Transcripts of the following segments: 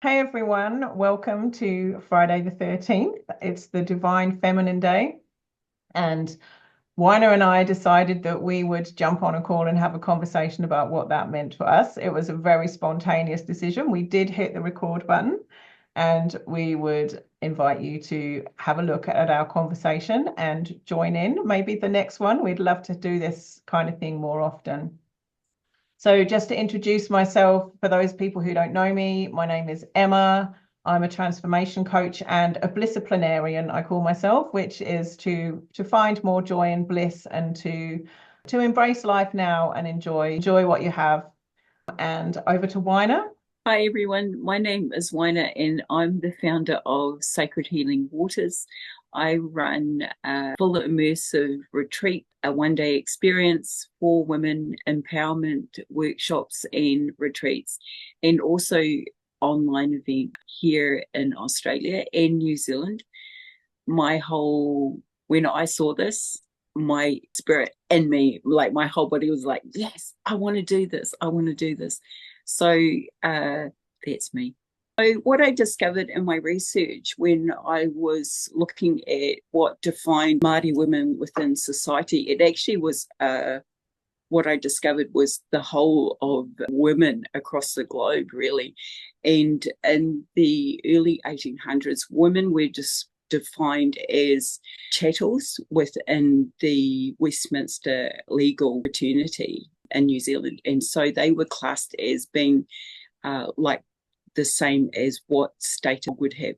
Hey everyone, welcome to Friday the 13th. It's the Divine Feminine Day, and Waina and I decided that we would jump on a call and have a conversation about what that meant for us. It was a very spontaneous decision. We did hit the record button, and we would invite you to have a look at our conversation and join in. Maybe the next one, we'd love to do this kind of thing more often. So just to introduce myself, for those people who don't know me, my name is Emma. I'm a transformation coach and a blissiplanarian, I call myself, which is to find more joy and bliss and to embrace life now and enjoy what you have. And over to Waina. Hi everyone, my name is Waina and I'm the founder of Sacred Healing Waters. I run a full immersive retreat, a one-day experience for women, empowerment workshops and retreats, and also online event here in Australia and New Zealand. When I saw this, my spirit in me, like my whole body was like, yes, I want to do this. I want to do this. So that's me. So what I discovered in my research when I was looking at what defined Māori women within society, it actually was what I discovered was the whole of women across the globe, really. And in the early 1800s, women were just defined as chattels within the Westminster legal fraternity in New Zealand. And so they were classed as being like the same as what status would have.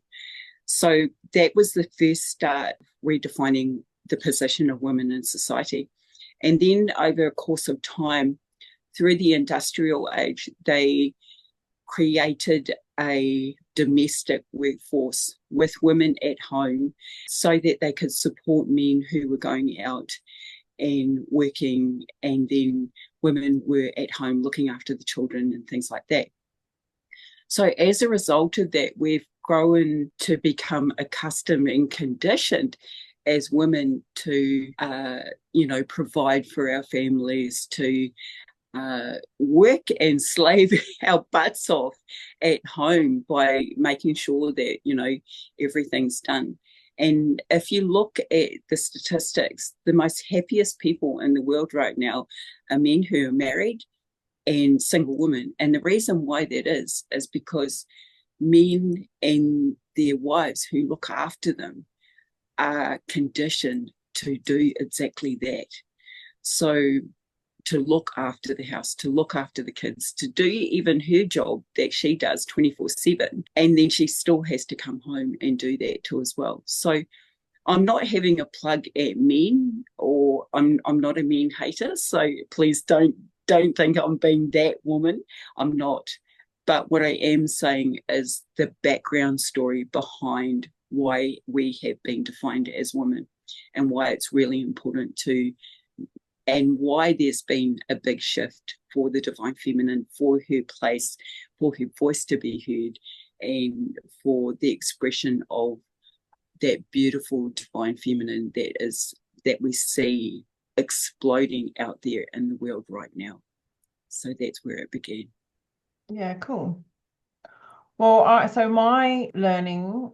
So that was the first start redefining the position of women in society. And then over a course of time, through the industrial age, they created a domestic workforce with women at home so that they could support men who were going out and working, and then women were at home looking after the children and things like that. So as a result of that, we've grown to become accustomed and conditioned as women to, provide for our families, to work and slave our butts off at home by making sure that, everything's done. And if you look at the statistics, the most happiest people in the world right now are men who are married and single women. And the reason why that is because men and their wives who look after them are conditioned to do exactly that. So to look after the house, to look after the kids, to do even her job that she does 24/7. And then she still has to come home and do that too as well. So I'm not having a plug at men, or I'm not a men hater. So please don't think I'm being that woman. I'm not. But what I am saying is the background story behind why we have been defined as women, and why it's really important and why there's been a big shift for the divine feminine, for her place, for her voice to be heard, and for the expression of that beautiful divine feminine that we see exploding out there in the world right now. So that's where it began. Yeah, cool. Well, so my learning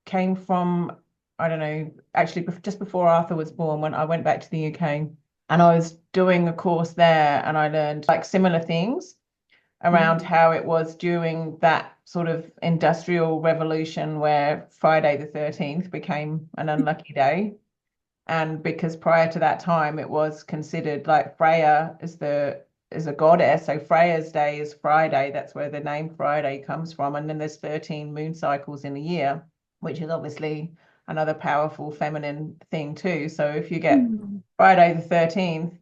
came from, I don't know, actually just before Arthur was born, when I went back to the UK. And I was doing a course there, and I learned like similar things around how it was during that sort of industrial revolution where Friday the 13th became an unlucky day. And because prior to that time, it was considered like Freya is a goddess. So Freya's day is Friday. That's where the name Friday comes from. And then there's 13 moon cycles in a year, which is obviously another powerful feminine thing too. So if you get Friday the 13th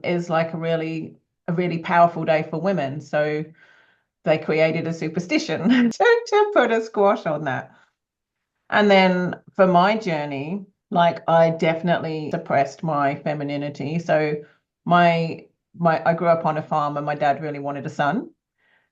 is like a really powerful day for women. So they created a superstition to put a squash on that. And then for my journey, like I definitely suppressed my femininity. So my I grew up on a farm, and my dad really wanted a son,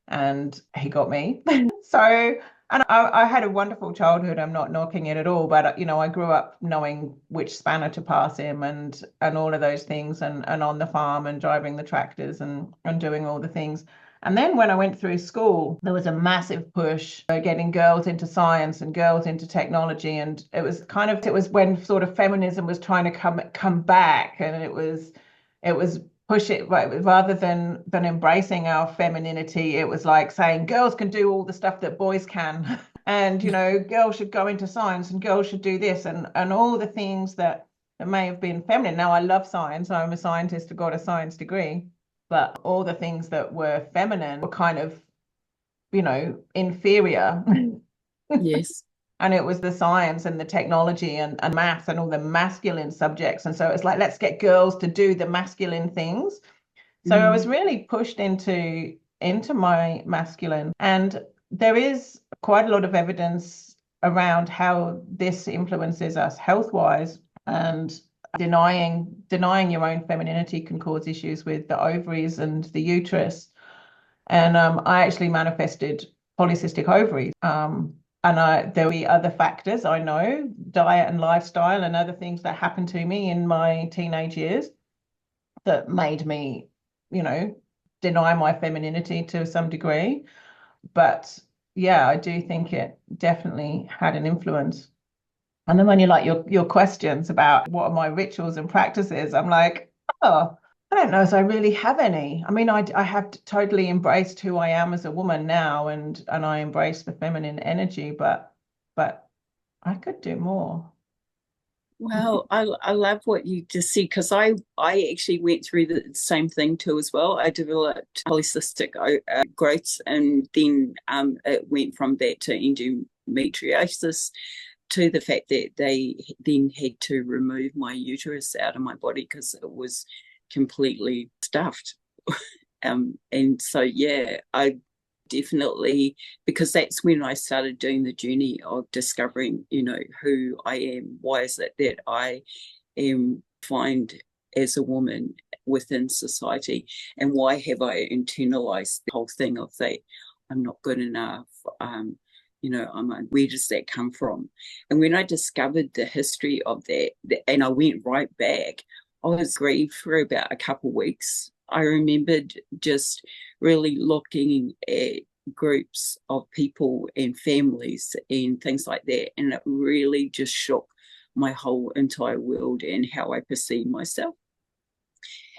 and he got me. So, and I had a wonderful childhood. I'm not knocking it at all, but I grew up knowing which spanner to pass him, and all of those things, and on the farm and driving the tractors and doing all the things. And then when I went through school, there was a massive push for getting girls into science and girls into technology. And it was when sort of feminism was trying to come back, and it was push it rather than embracing our femininity. It was like saying girls can do all the stuff that boys can. And girls should go into science and girls should do this and all the things that may have been feminine. Now I love science. I'm a scientist who got a science degree, but all the things that were feminine were kind of, inferior. Yes. And it was the science and the technology and math and all the masculine subjects. And so it's like, let's get girls to do the masculine things. So I was really pushed into my masculine. And there is quite a lot of evidence around how this influences us health-wise, and denying your own femininity can cause issues with the ovaries and the uterus. And I actually manifested polycystic ovaries. And there'll be other factors, I know, diet and lifestyle and other things that happened to me in my teenage years that made me, deny my femininity to some degree. But yeah, I do think it definitely had an influence. And then when you like your questions about what are my rituals and practices, I'm like, oh, I don't know if I really have any. I mean, I have totally embraced who I am as a woman now, and I embrace the feminine energy, but I could do more. Well, I love what you just said, because I actually went through the same thing too as well. I developed polycystic growths, and then it went from that to endometriosis, to the fact that they then had to remove my uterus out of my body because it was completely stuffed. And so, yeah, I definitely, because that's when I started doing the journey of discovering, who I am. Why is it that I am defined as a woman within society, and why have I internalized the whole thing of that I'm not good enough? Where does that come from? And when I discovered the history of that, and I went right back, I was grieved for about a couple of weeks. I remembered just really looking at groups of people and families and things like that, and it really just shook my whole entire world and how I perceive myself.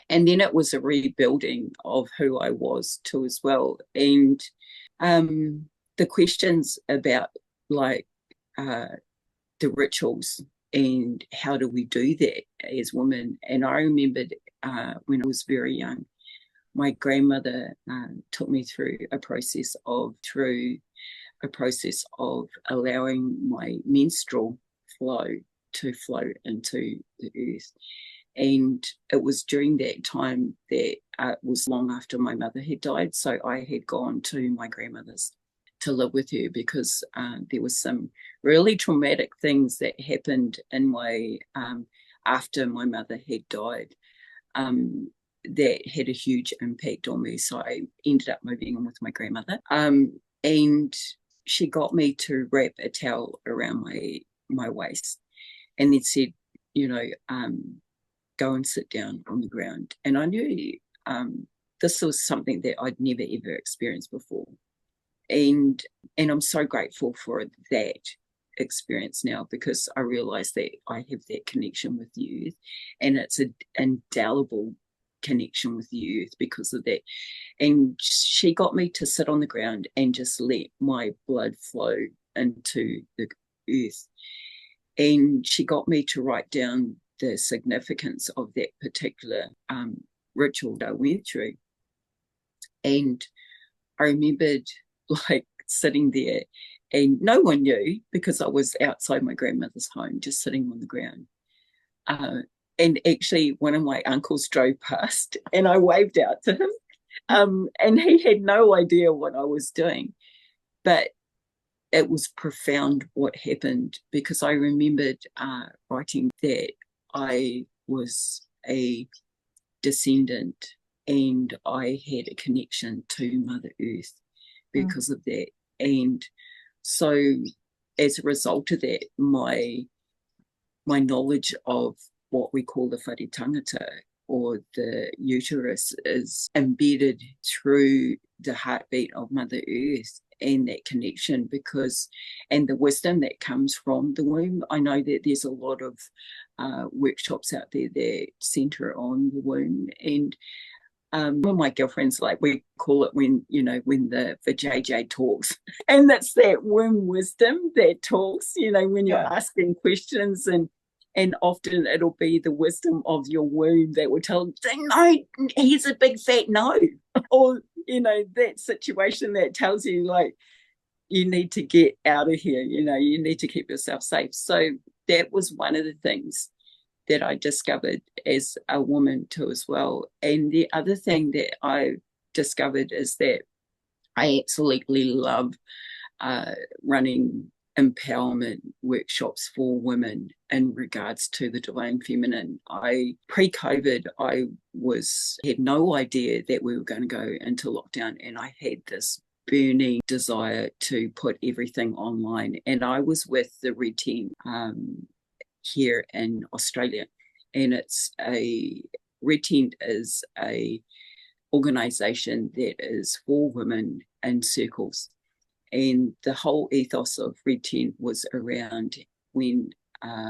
And then it was a rebuilding of who I was too as well. And the questions about like the rituals and how do we do that as women. And I remembered when I was very young, my grandmother took me through a process of allowing my menstrual flow to flow into the earth. And it was during that time that it was long after my mother had died. So I had gone to my grandmother's to live with her, because there was some really traumatic things that happened in my after my mother had died, that had a huge impact on me. So I ended up moving in with my grandmother, and she got me to wrap a towel around my waist, and then said, go and sit down on the ground. And I knew this was something that I'd never ever experienced before. And I'm so grateful for that experience now, because I realize that I have that connection with the earth, and it's an indelible connection with the earth because of that. And she got me to sit on the ground and just let my blood flow into the earth. And she got me to write down the significance of that particular ritual that I went through. And I remembered like sitting there, and no one knew because I was outside my grandmother's home, just sitting on the ground. And actually, one of my uncles drove past, and I waved out to him, and he had no idea what I was doing. But it was profound what happened, because I remembered writing that I was a descendant and I had a connection to Mother Earth because of that. And so as a result of that, my knowledge of what we call the whare tangata or the uterus is embedded through the heartbeat of Mother Earth and that connection, and the wisdom that comes from the womb. I know that there's a lot of workshops out there that center on the womb, and one of my girlfriends, like, we call it when the vajayjay talks, and that's that womb wisdom that talks, when you're asking questions, and often it'll be the wisdom of your womb that will tell, no, he's a big fat no, or that situation that tells you, like, you need to get out of here, you need to keep yourself safe. So that was one of the things that I discovered as a woman too as well. And the other thing that I discovered is that I absolutely love running empowerment workshops for women in regards to the divine feminine. Pre-COVID, I had no idea that we were going to go into lockdown, and I had this burning desire to put everything online. And I was with the Red Team here in Australia, and Red Tent is a organisation that is for women in circles, and the whole ethos of Red Tent was around when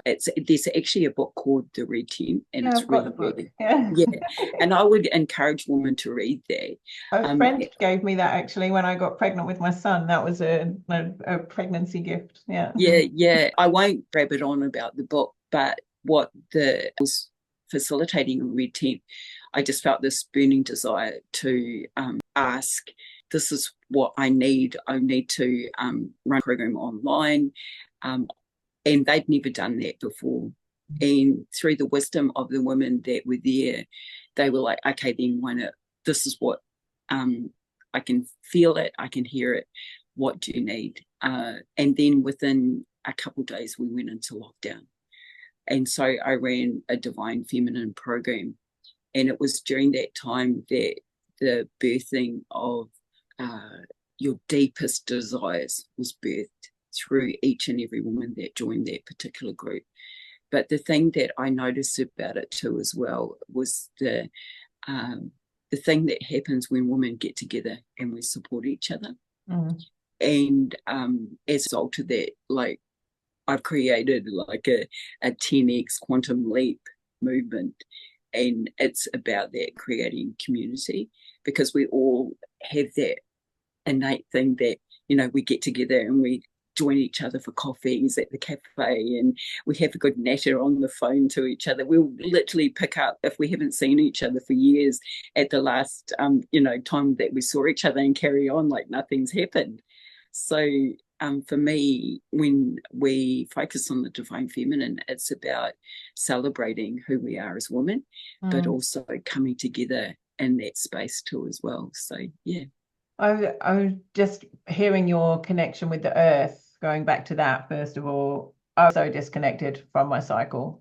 there's actually a book called The Red Tent, and it's I've got really the book. good. Yeah. And I would encourage women to read that. A friend gave me that actually when I got pregnant with my son. That was a pregnancy gift. Yeah. I won't rabbit on about the book, but what was facilitating a Red Tent, I just felt this burning desire to ask, this is what I need. I need to run a program online. And they'd never done that before. And through the wisdom of the women that were there, they were like, okay, then Waina, this is what I can feel it, I can hear it. What do you need? And then within a couple of days, we went into lockdown. And so I ran a divine feminine program. And it was during that time that the birthing of your deepest desires was birthed through each and every woman that joined that particular group. But the thing that I noticed about it too as well was the thing that happens when women get together and we support each other. And as a result of that, like, I've created like a 10x quantum leap movement, and it's about that, creating community, because we all have that innate thing that, we get together and we join each other for coffees at the cafe, and we have a good natter on the phone to each other. We'll literally pick up, if we haven't seen each other for years, at the last time that we saw each other, and carry on like nothing's happened. So for me, when we focus on the divine feminine, it's about celebrating who we are as women, but also coming together in that space too as well. So yeah. I'm just hearing your connection with the earth, going back to that. First of all, I was so disconnected from my cycle.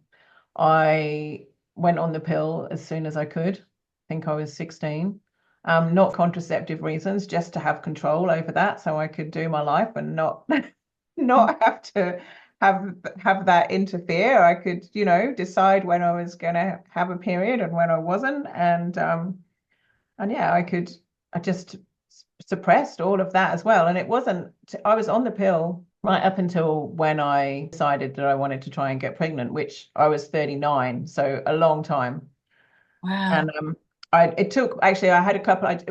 I went on the pill as soon as I could. I think I was 16. Not contraceptive reasons, just to have control over that, so I could do my life and not have to have that interfere. I could, decide when I was going to have a period and when I wasn't, and yeah, I just suppressed all of that as well. And I was on the pill right up until when I decided that I wanted to try and get pregnant, which I was 39, so a long time. Wow. And it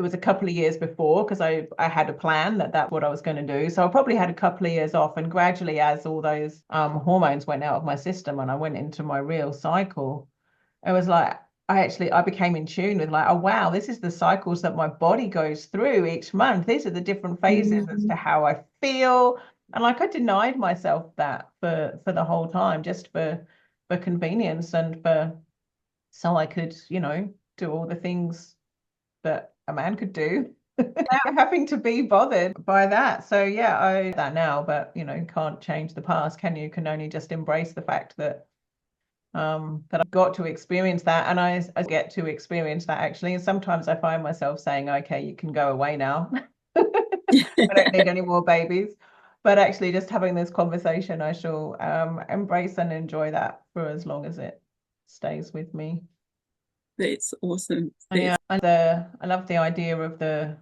was a couple of years before, because I had a plan that's what I was going to do. So I probably had a couple of years off, and gradually, as all those hormones went out of my system and I went into my real cycle, it was like I became in tune with, like, oh wow, this is the cycles that my body goes through each month. These are the different phases as to how I feel. And like, I denied myself that for the whole time, just for convenience, and so I could, do all the things that a man could do without having to be bothered by that. So yeah, I that now, but can't change the past, can you? Can only just embrace the fact that I've got to experience that, and I get to experience that actually. And sometimes I find myself saying, okay, you can go away now. I don't need any more babies. But actually, just having this conversation, I shall embrace and enjoy that for as long as it stays with me. That's awesome. And yeah, and I love the idea of the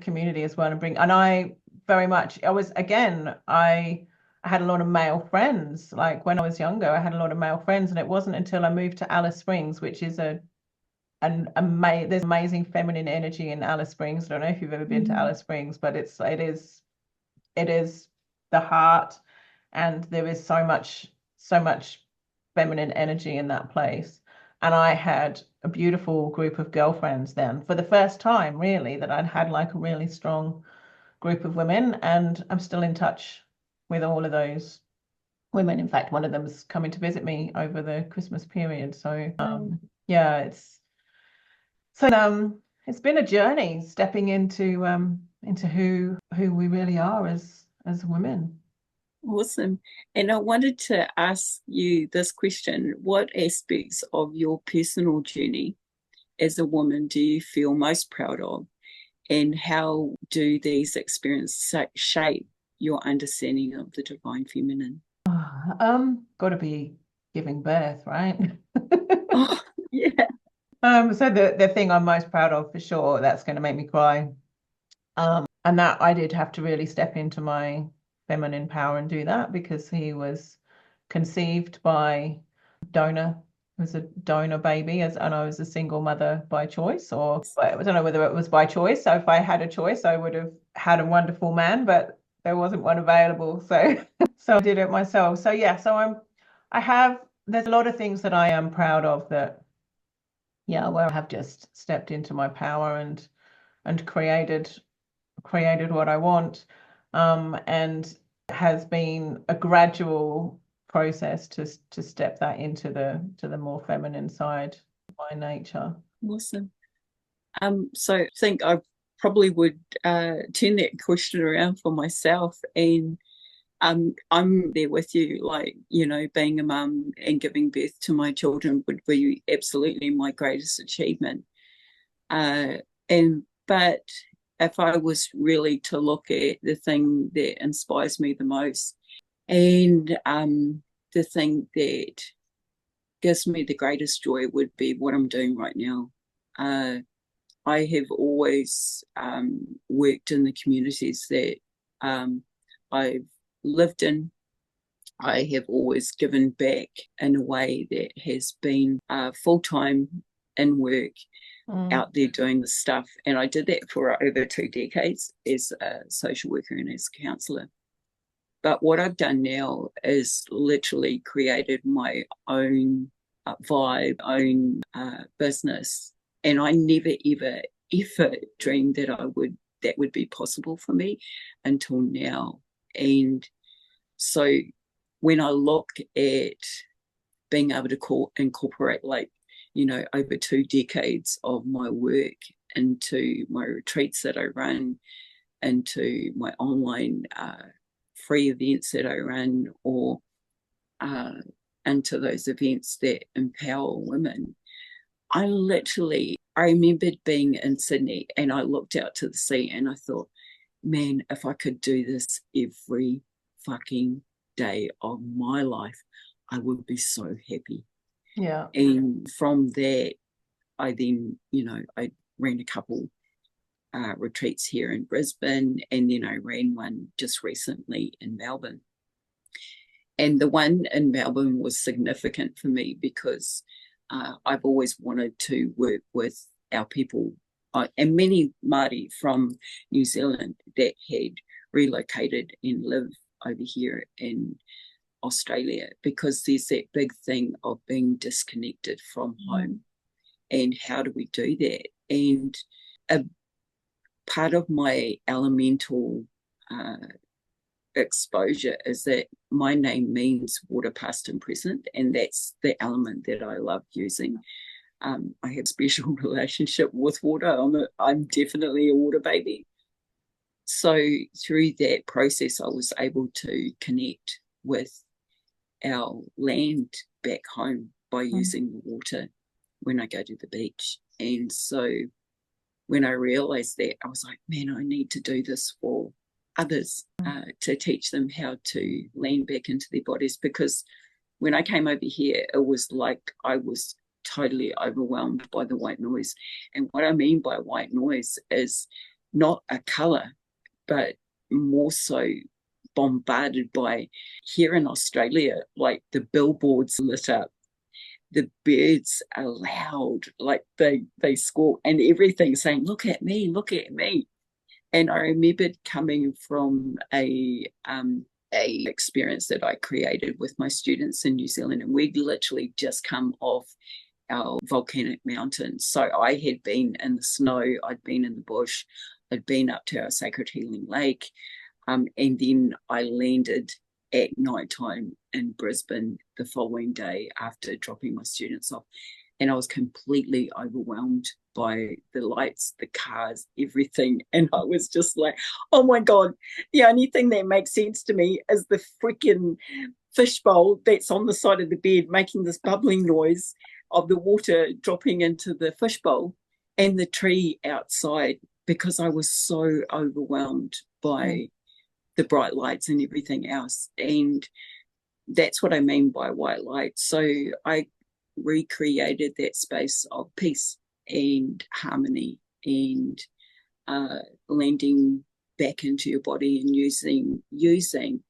community as well, and I very much I was again I had a lot of male friends. Like when I was younger, I had a lot of male friends, and it wasn't until I moved to Alice Springs, which is there's amazing feminine energy in Alice Springs. I don't know if you've ever been to Mm. Alice Springs, but it is the heart, and there is so much feminine energy in that place. And I had a beautiful group of girlfriends then for the first time, really, that I'd had like a really strong group of women, and I'm still in touch with all of those women. In fact, one of them's coming to visit me over the Christmas period. So yeah, it's been a journey stepping into who we really are as women. Awesome. And I wanted to ask you this question. What aspects of your personal journey as a woman do you feel most proud of? And how do these experiences shape your understanding of the divine feminine? Got to be giving birth, right? Oh, yeah. So the thing I'm most proud of for sure, that's going to make me cry. And that I did have to really step into my feminine power and do that because he was conceived by donor, was a donor baby, and I was a single mother by choice, or I don't know whether it was by choice. So if I had a choice, I would have had a wonderful man, but there wasn't one available. So so I did it myself. So yeah, I have there's a lot of things that I am proud of that, yeah, where I have just stepped into my power and created what I want. And has been a gradual process to step that into the more feminine side of my nature. Awesome. So I think I probably would turn that question around for myself, and I'm there with you. Like, being a mum and giving birth to my children would be absolutely my greatest achievement. Uh, and but if I was really to look at the thing that inspires me the most, and the thing that gives me the greatest joy would be what I'm doing right now. Uh, I have always worked in the communities that I've lived in. I have always given back in a way that has been full time in work, out there doing the stuff. And I did that for over 2 decades as a social worker and as a counsellor. But what I've done now is literally created my own vibe, own business. And I never, ever, ever dreamed that would be possible for me until now. And so when I look at being able to incorporate, like, over 2 decades of my work into my retreats that I run, into my online free events that I run, or uh, into those events that empower women. I remembered being in Sydney and I looked out to the sea and I thought, man, if I could do this every fucking day of my life, I would be so happy. Yeah. And from that, I then, I ran a couple retreats here in Brisbane, and then I ran one just recently in Melbourne. And the one in Melbourne was significant for me because I've always wanted to work with our people, and many Māori from New Zealand that had relocated and live over here in Australia, because there's that big thing of being disconnected from home. And how do we do that? And a part of my elemental exposure is that my name means water, past and present, and that's the element that I love using. I have a special relationship with water. I'm definitely a water baby. So through that process, I was able to connect with our land back home by using the water when I go to the beach. And so when I realized that, I was like, man, I need to do this for others, to teach them how to land back into their bodies. Because when I came over here, it was like I was totally overwhelmed by the white noise. And what I mean by white noise is not a color, but more so bombarded by, here in Australia, like the billboards lit up, the birds are loud, like they squawk and everything, saying, "Look at me, look at me." And I remembered coming from a experience that I created with my students in New Zealand, and we'd literally just come off our volcanic mountain. So I had been in the snow, I'd been in the bush, I'd been up to our sacred healing lake, and then I landed at night time in Brisbane the following day after dropping my students off. And I was completely overwhelmed by the lights, the cars, everything. And I was just like, oh my God, the only thing that makes sense to me is the freaking fishbowl that's on the side of the bed making this bubbling noise of the water dropping into the fishbowl, and the tree outside, because I was so overwhelmed by the bright lights and everything else. And that's what I mean by white light. So I recreated that space of peace and harmony, and landing back into your body and using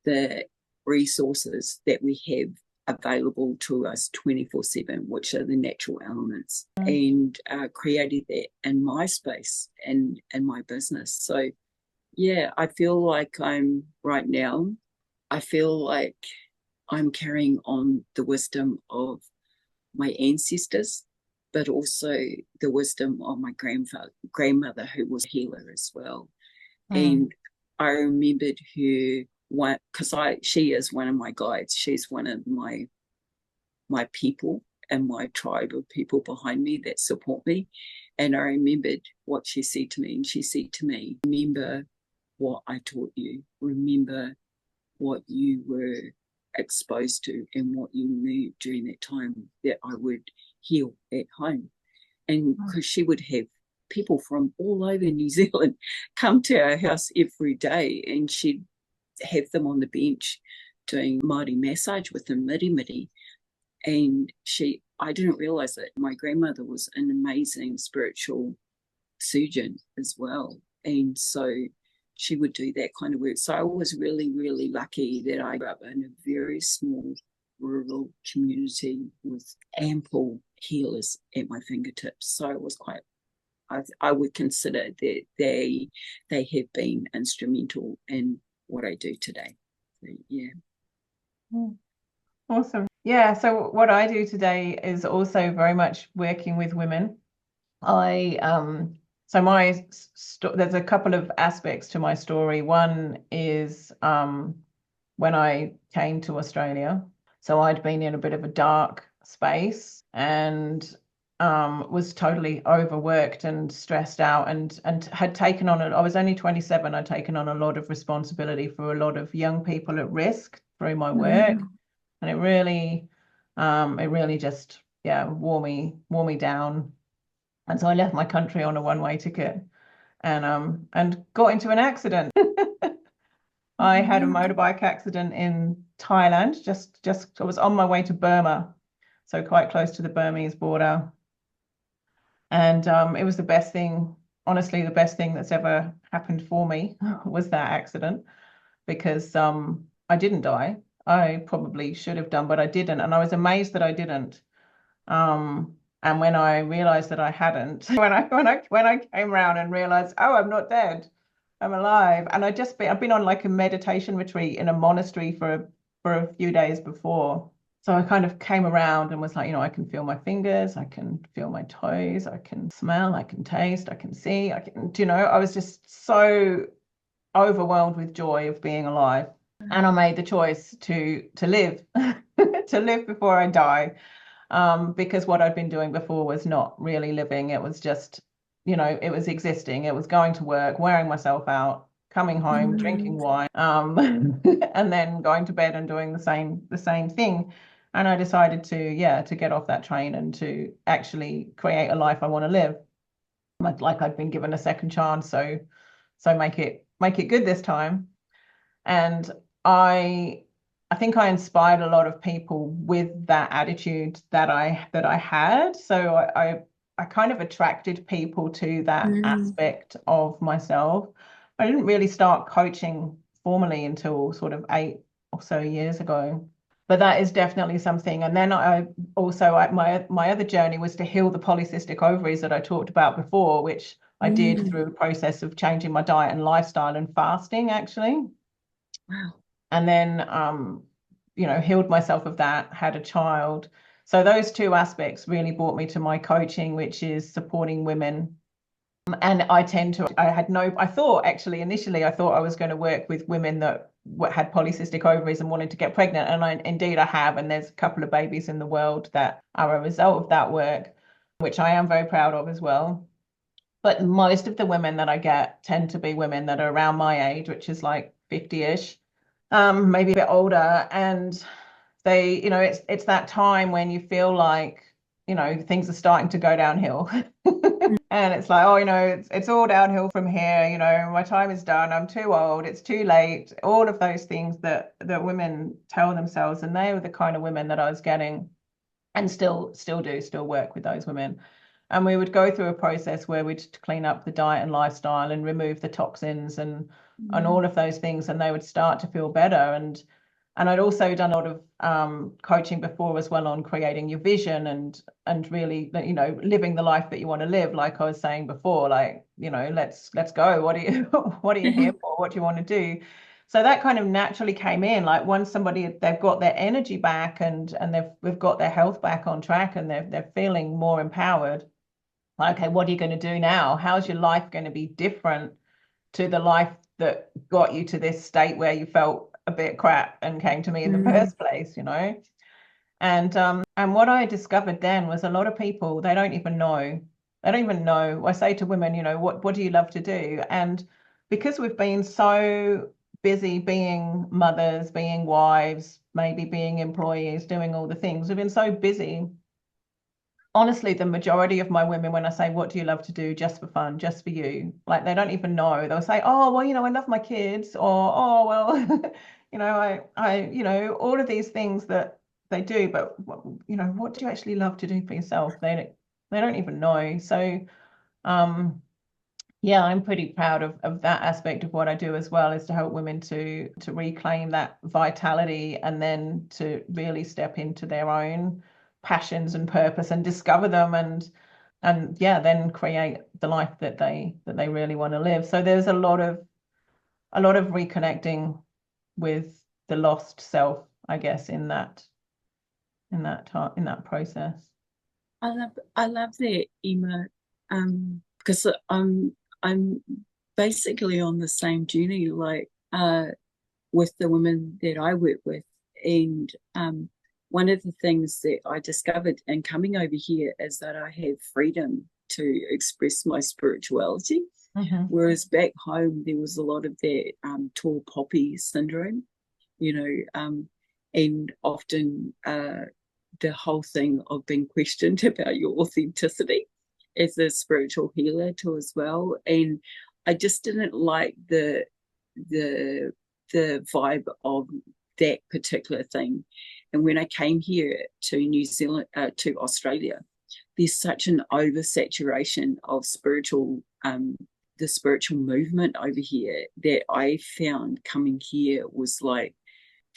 the resources that we have available to us 24/7, which are the natural elements, and created that in my space and in my business. So yeah, I feel like I'm right now, I feel like I'm carrying on the wisdom of my ancestors, but also the wisdom of my grandmother, who was a healer as well. And I remembered her, because she is one of my guides. She's one of my people and my tribe of people behind me that support me. And I remembered what she said to me, and she said to me, remember what I taught you. Remember what you were exposed to and what you knew during that time that I would heal at home. And because she would have people from all over New Zealand come to our house every day, and she'd have them on the bench doing Māori massage with them, miri. And I didn't realize that my grandmother was an amazing spiritual surgeon as well. And so she would do that kind of work. So I was really, really lucky that I grew up in a very small rural community with ample healers at my fingertips. So it was quite, I would consider that they have been instrumental in what I do today. So, yeah. Awesome. Yeah, so what I do today is also very much working with women. So there's a couple of aspects to my story. One is when I came to Australia. So I'd been in a bit of a dark space and was totally overworked and stressed out, and had taken on I was only 27. I'd taken on a lot of responsibility for a lot of young people at risk through my work. And it really just, wore me down. And so I left my country on a one-way ticket and got into an accident. I had a motorbike accident in Thailand. Just I was on my way to Burma, so quite close to the Burmese border. And it was the best thing, honestly, the best thing that's ever happened for me was that accident, because I didn't die. I probably should have done, but I didn't. And I was amazed that I didn't. And when I realized that I hadn't, when I came around and realized, oh, I'm not dead, I'm alive. And I've been on like a meditation retreat in a monastery for a few days before. So I kind of came around and was like, I can feel my fingers, I can feel my toes, I can smell, I can taste, I can see, I was just so overwhelmed with joy of being alive. And I made the choice to live, to live before I die. Because what I'd been doing before was not really living. It was just, it was existing. It was going to work, wearing myself out, coming home, drinking wine, and then going to bed and doing the same thing. And I decided to get off that train and to actually create a life I want to live. Like I'd been given a second chance, so make it good this time. And I I think I inspired a lot of people with that attitude that I had. So I kind of attracted people to that Mm. aspect of myself. I didn't really start coaching formally until sort of 8 or so years ago. But that is definitely something. And then I also my other journey was to heal the polycystic ovaries that I talked about before, which I did Mm. through a process of changing my diet and lifestyle and fasting, actually. Wow. And then healed myself of that, had a child. So those two aspects really brought me to my coaching, which is supporting women. And I thought actually initially I thought I was going to work with women that had polycystic ovaries and wanted to get pregnant. And indeed I have. And there's a couple of babies in the world that are a result of that work, which I am very proud of as well. But most of the women that I get tend to be women that are around my age, which is like 50-ish, maybe a bit older. And it's that time when you feel like, things are starting to go downhill. And it's like, oh, it's all downhill from here. My time is done. I'm too old. It's too late. All of those things that women tell themselves, and they were the kind of women that I was getting, and still work with those women. And we would go through a process where we'd clean up the diet and lifestyle and remove the toxins and Mm. all of those things, and they would start to feel better. And I'd also done a lot of coaching before as well on creating your vision and really, living the life that you want to live. Like I was saying before, like, let's go. What are you what are you here for? What do you want to do? So that kind of naturally came in. Like once they've got their energy back and we've got their health back on track and they're feeling more empowered. Like, okay, what are you going to do now? How's your life going to be different to the life that got you to this state where you felt a bit crap and came to me in the Mm. first place? And what I discovered then was a lot of people, they don't even know. They don't even know. I say to women, what do you love to do? And because we've been so busy being mothers, being wives, maybe being employees, doing all the things, we've been so busy. Honestly, the majority of my women, when I say, what do you love to do just for fun, just for you? Like they don't even know. They'll say, oh, well, I love my kids, or, oh, well, all of these things that they do, but what do you actually love to do for yourself? They don't even know. So, yeah, I'm pretty proud of that aspect of what I do as well, is to help women to reclaim that vitality and then to really step into their own passions and purpose and discover them and yeah, then create the life that they really want to live. So there's a lot of reconnecting with the lost self, I guess, in that process. I love that, Emma, because I'm basically on the same journey, like with the women that I work with, and one of the things that I discovered in coming over here is that I have freedom to express my spirituality, Mm-hmm. whereas back home there was a lot of that tall poppy syndrome, and often the whole thing of being questioned about your authenticity as a spiritual healer too as well. And I just didn't like the the vibe of that particular thing. And when I came here to New Zealand, to Australia, there's such an oversaturation of the spiritual movement over here that I found coming here was like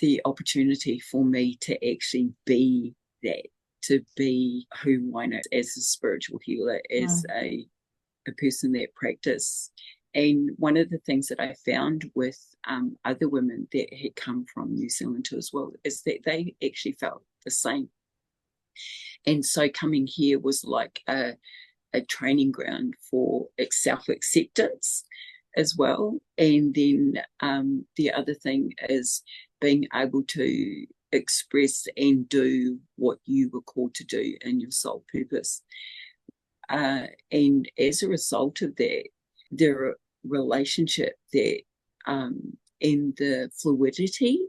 the opportunity for me to actually be that, to be who Waina as a spiritual healer, as Mm. a person that practice. And one of the things that I found with other women that had come from New Zealand too as well is that they actually felt the same. And so coming here was like a training ground for self acceptance as well. And then the other thing is being able to express and do what you were called to do in your soul purpose. And as a result of that, the relationship that in the fluidity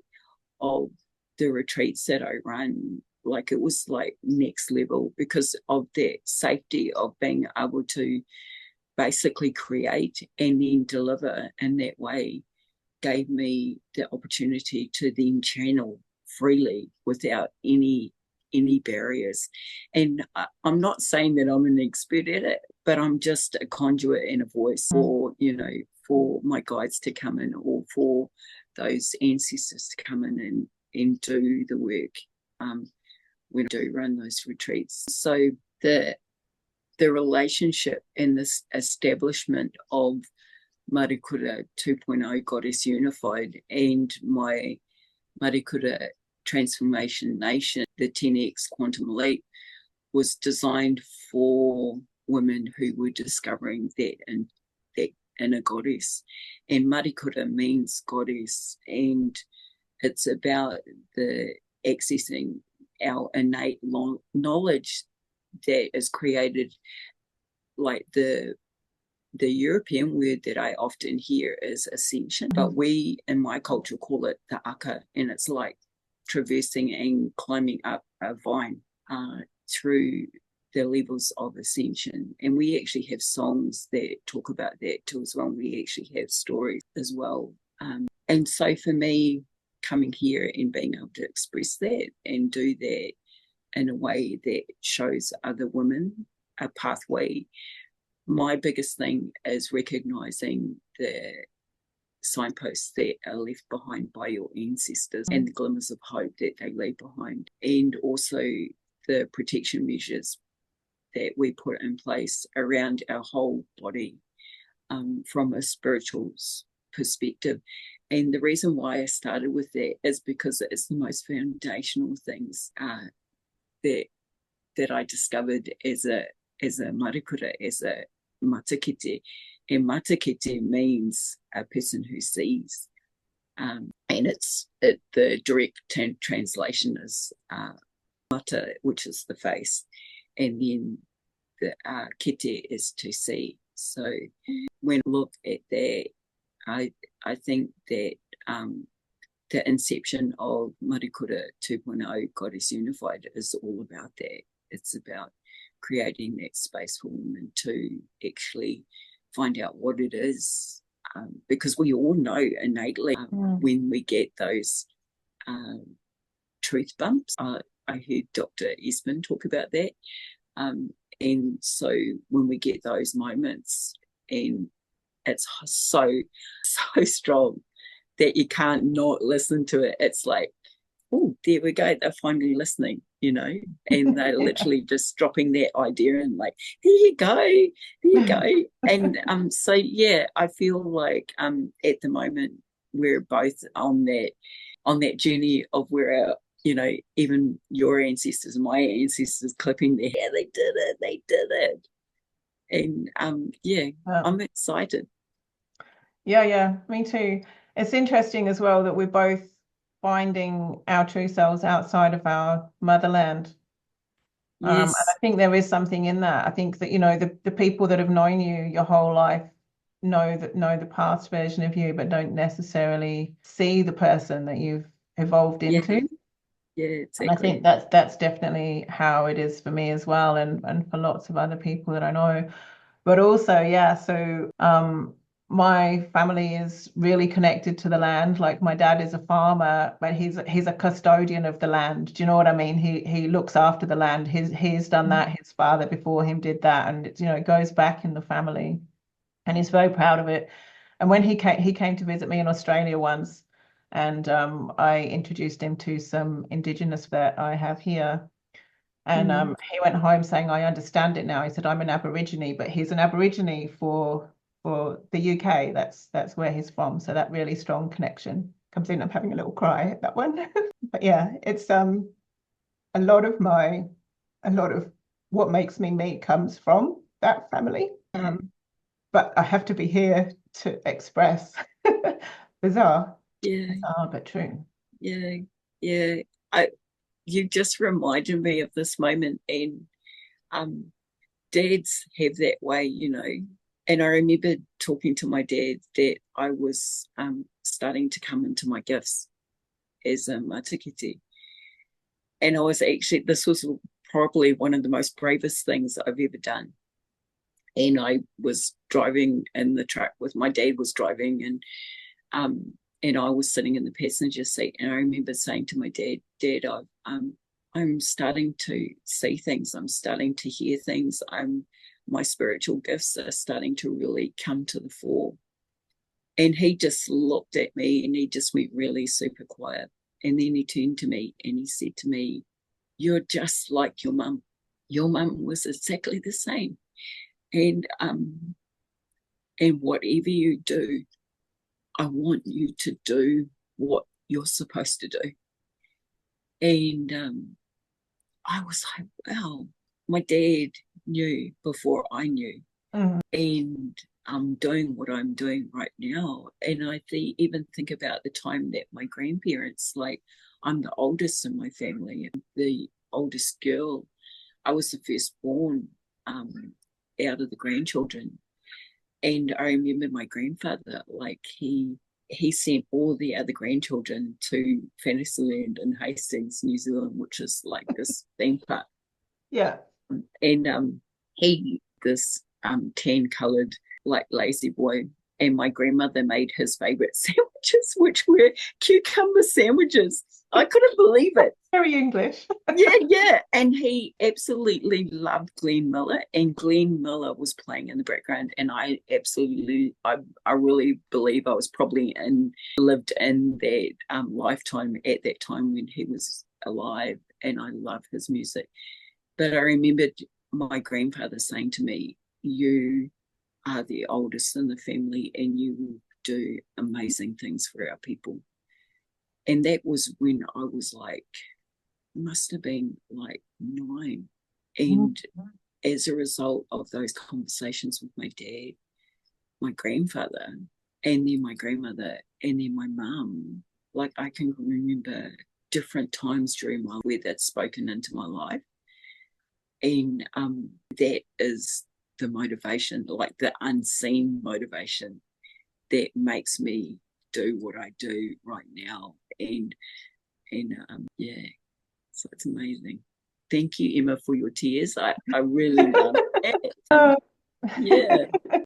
of the retreats that I run, like it was like next level because of that safety of being able to basically create and then deliver in that way gave me the opportunity to then channel freely without any barriers. And I'm not saying that I'm an expert at it, but I'm just a conduit and a voice for, for my guides to come in, or for those ancestors to come in and do the work when I do run those retreats. So the relationship and this establishment of Marikura 2.0 Goddess Unified and my Marikura Transformation Nation, the 10X Quantum Leap, was designed for women who were discovering that inner goddess. And Marikura means goddess, and it's about the accessing our innate knowledge that is created, like the European word that I often hear is ascension, but we in my culture call it the aka, and it's like traversing and climbing up a vine through the levels of ascension. And we actually have songs that talk about that too as well. We actually have stories as well. And so for me, coming here and being able to express that and do that in a way that shows other women a pathway, my biggest thing is recognizing the signposts that are left behind by your ancestors and the glimmers of hope that they leave behind, and also the protection measures that we put in place around our whole body from a spiritual perspective. And the reason why I started with that is because it's the most foundational things that I discovered as a marikura, as a matakete. And matakete means a person who sees. And the direct translation is mata, which is the face, and then the kete is to see. So when I look at that, I think that the inception of Marikura 2.0 Goddess Unified is all about that. It's about creating that space for women to actually find out what it is, because we all know innately when we get those truth bumps. I heard Dr. Esmond talk about that. And so when we get those moments, and it's so strong that you can't not listen to it, it's like, oh, there we go, they're finally listening, and they're literally just dropping that idea and like, there you go. And so yeah, I feel like at the moment we're both on that journey of where our, even your ancestors, my ancestors clipping their hair, they did it. And I'm excited. Yeah, me too. It's interesting as well that we're both finding our true selves outside of our motherland. And I Yes. think there is something in that. I think that, the people that have known you your whole life know the past version of you, but don't necessarily see the person that you've evolved Yeah. into. Yeah, And I exactly. think that's definitely how it is for me as well, and for lots of other people that I know. But also, yeah, so my family is really connected to the land. Like my dad is a farmer, but he's a custodian of the land. Do you know what I mean? He looks after the land. He's done that. His father before him did that, and it goes back in the family, and he's very proud of it. And when he came to visit me in Australia once, and I introduced him to some indigenous that I have here. And he went home saying, I understand it now. He said, I'm an Aborigine, but he's an Aborigine for the UK. That's where he's from. So that really strong connection comes in. I'm having a little cry at that one. But yeah, it's a lot of what makes me me comes from that family. But I have to be here to express. Bizarre. Yeah. Bizarre, but true. Yeah. You just reminded me of this moment, and dads have that way, And I remember talking to my dad that I was starting to come into my gifts as a matakiti. And this was probably one of the most bravest things I've ever done. And I was driving in the truck with my dad was driving, and and I was sitting in the passenger seat, and I remember saying to my dad, I'm starting to see things, I'm starting to hear things, my spiritual gifts are starting to really come to the fore. And he just looked at me and he just went really super quiet. And then he turned to me and he said to me, "You're just like your mum. Your mum was exactly the same. And whatever you do, I want you to do what you're supposed to do." And I was like, wow, my dad knew before I knew. And I'm doing what I'm doing right now. And I even think about the time that my grandparents, like, I'm the oldest in my family, and the oldest girl. I was the firstborn out of the grandchildren. And I remember my grandfather, like, he sent all the other grandchildren to Fantasyland in Hastings, New Zealand, which is like this theme park. Yeah. And he, this tan coloured, like, lazy boy, and my grandmother made his favourite sandwiches, which were cucumber sandwiches. I couldn't believe it. Very English. Yeah. And he absolutely loved Glenn Miller, and Glenn Miller was playing in the background. And I really believe I was probably lived in that lifetime at that time when he was alive, and I love his music. But I remembered my grandfather saying to me, "You are the oldest in the family and you will do amazing things for our people." And that was when I was like, must have been like 9. And as a result of those conversations with my dad, my grandfather, and then my grandmother, and then my mum, like, I can remember different times during my where that's spoken into my life. And that is the motivation, like the unseen motivation that makes me do what I do right now. And yeah, so it's amazing. Thank you, Emma, for your tears. I really love it. Yeah,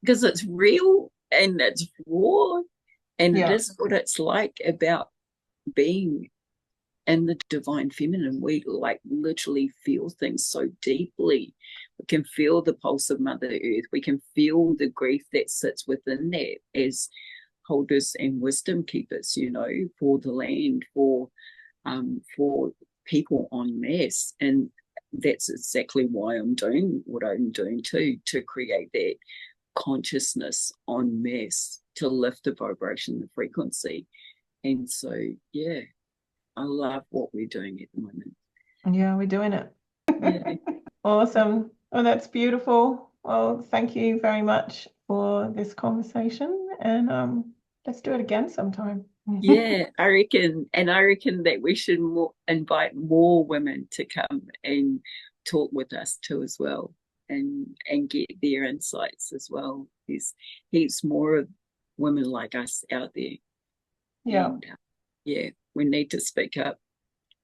because it's real and it's raw, and it is what it's like about being in the divine feminine. We, like, literally feel things so deeply. We can feel the pulse of Mother Earth. We can feel the grief that sits within that as holders and wisdom keepers, for the land, for people en masse. And that's exactly why I'm doing what I'm doing too, to create that consciousness en masse, to lift the vibration, the frequency. And so, yeah, I love what we're doing at the moment. Yeah, we're doing it. Yeah. Awesome. Oh, that's beautiful. Well, thank you very much for this conversation, and let's do it again sometime. Yeah, I reckon that we should invite more women to come and talk with us too as well, and get their insights as well. There's heaps more of women like us out there. Yeah. And yeah, we need to speak up.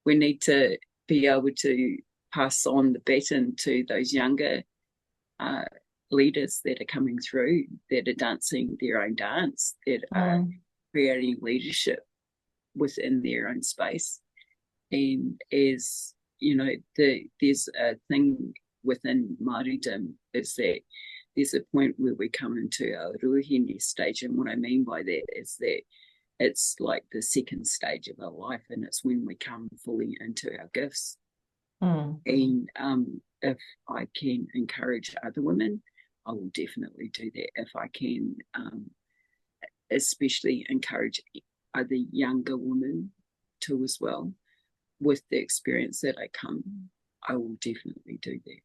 We need to be able to pass on the baton to those younger leaders that are coming through, that are dancing their own dance, that are creating leadership within their own space. And as you know, there's a thing within Māoridom, is that there's a point where we come into a ruahine stage. And what I mean by that is that it's like the second stage of our life, and it's when we come fully into our gifts. And if I can encourage other women, I will definitely do that. If I can especially encourage other younger women too as well, with the experience that I will definitely do that.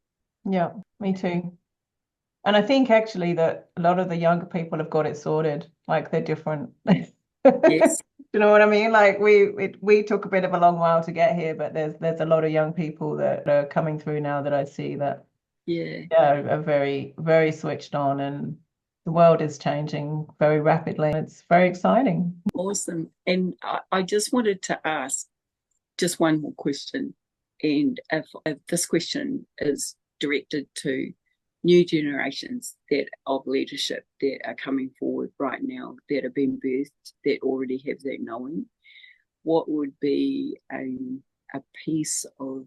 Yeah, me too. And I think actually that a lot of the younger people have got it sorted, like they're different. Yes. You know what I mean? Like we took a bit of a long while to get here, but there's a lot of young people that are coming through now that I see that are very, very switched on, and the world is changing very rapidly. It's very exciting. Awesome. And I just wanted to ask just one more question. And if this question is directed to new generations that of leadership that are coming forward right now, that have been birthed, that already have that knowing, what would be a piece of,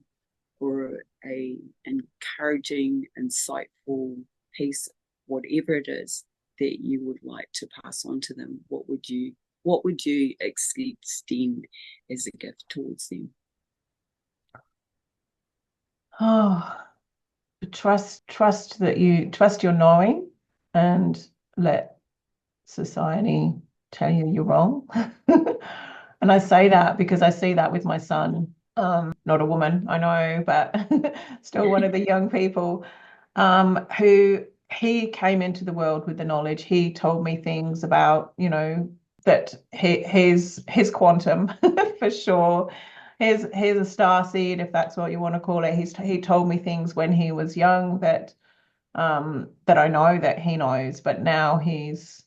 or a encouraging, insightful piece, whatever it is, that you would like to pass on to them? What would you extend as a gift towards them? Oh, trust that you trust your knowing, and let society tell you you're wrong. And I say that because I see that with my son. Not a woman, I know, but still one of the young people, who he came into the world with the knowledge. He told me things about, that his quantum for sure. Here's a star seed, if that's what you want to call it. He told me things when he was young that I know that he knows, but now he's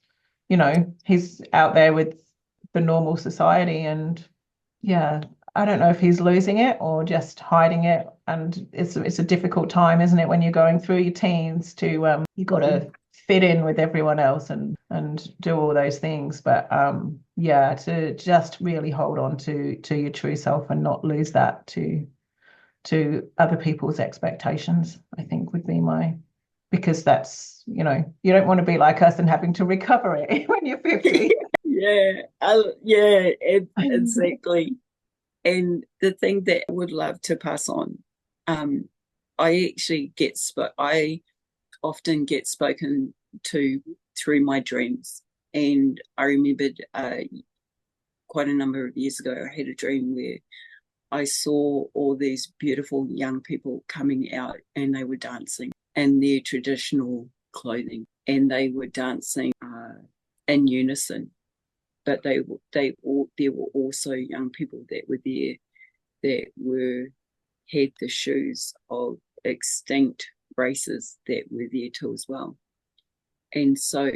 out there with the normal society, and yeah, I don't know if he's losing it or just hiding it. And it's a difficult time, isn't it, when you're going through your teens to you got to fit in with everyone else and do all those things. But yeah, to just really hold on to your true self and not lose that to other people's expectations, I think would be my, because that's, you don't want to be like us and having to recover it when you're 50. Yeah, yeah, exactly. And the thing that I would love to pass on, um, I often get spoken to through my dreams. And I remembered quite a number of years ago, I had a dream where I saw all these beautiful young people coming out, and they were dancing in their traditional clothing, and they were dancing in unison. But there were also young people that were there that had the shoes of extinct races that were there too as well. And so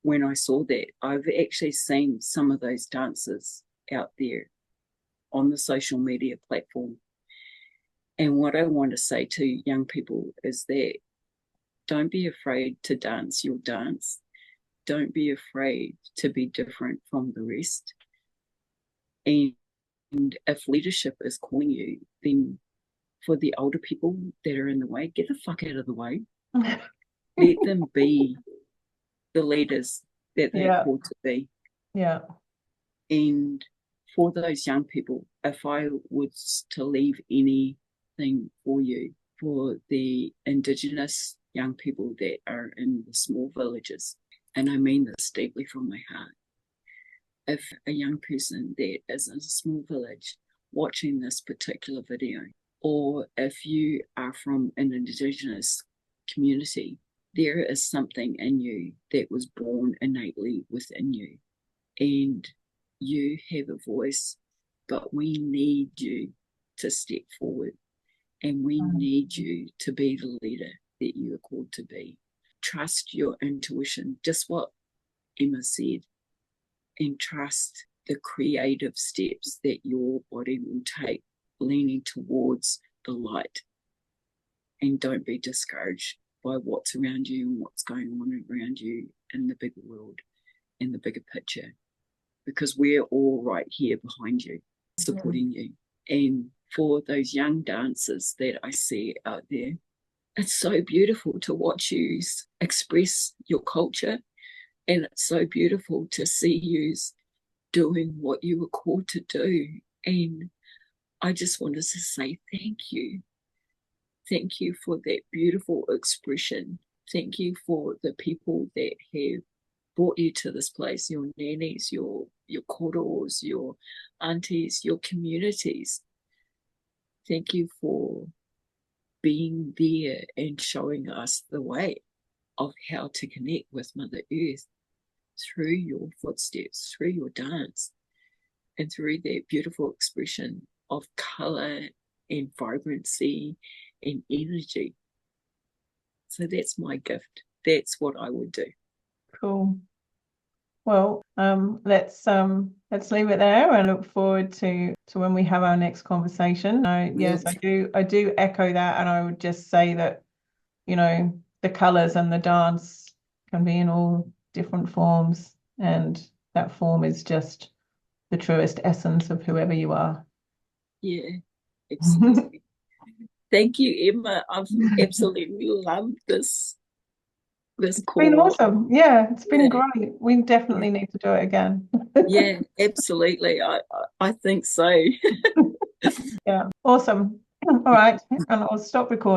when I saw that, I've actually seen some of those dances out there on the social media platform. And what I want to say to young people is that don't be afraid to dance your dance. Don't be afraid to be different from the rest. And if leadership is calling you, then for the older people that are in the way, get the fuck out of the way. Let them be the leaders that they're Yeah, called to be. yeah. And for those young people, if I was to leave anything for you, for the Indigenous young people that are in the small villages, and I mean this deeply from my heart, if a young person that is in a small village watching this particular video, or if you are from an Indigenous community, there is something in you that was born innately within you, and you have a voice, but we need you to step forward, and we need you to be the leader that you are called to be. Trust your intuition, just what Emma said, and trust the creative steps that your body will take, leaning towards the light. And don't be discouraged by what's around you and what's going on around you in the bigger world, in the bigger picture, because we're all right here behind you, supporting you. And for those young dancers that I see out there, it's so beautiful to watch you express your culture, and it's so beautiful to see you doing what you were called to do. And I just wanted to say thank you. Thank you for that beautiful expression. Thank you for the people that have brought you to this place, your nannies, your koros, your aunties, your communities. Thank you for being there and showing us the way of how to connect with Mother Earth through your footsteps, through your dance, and through that beautiful expression of color and vibrancy and energy. So that's my gift. That's what I would do. Cool. Well, let's leave it there and look forward to when we have our next conversation. Yes, I do echo that, and I would just say that, the colors and the dance can be in all different forms, and that form is just the truest essence of whoever you are. Yeah, absolutely. Thank you, Emma. I've absolutely loved this Been call. awesome. Yeah, it's been Yeah, great. We yeah, definitely need to do it again. yeah, absolutely. I think so. Yeah, awesome. All right, and I'll stop recording.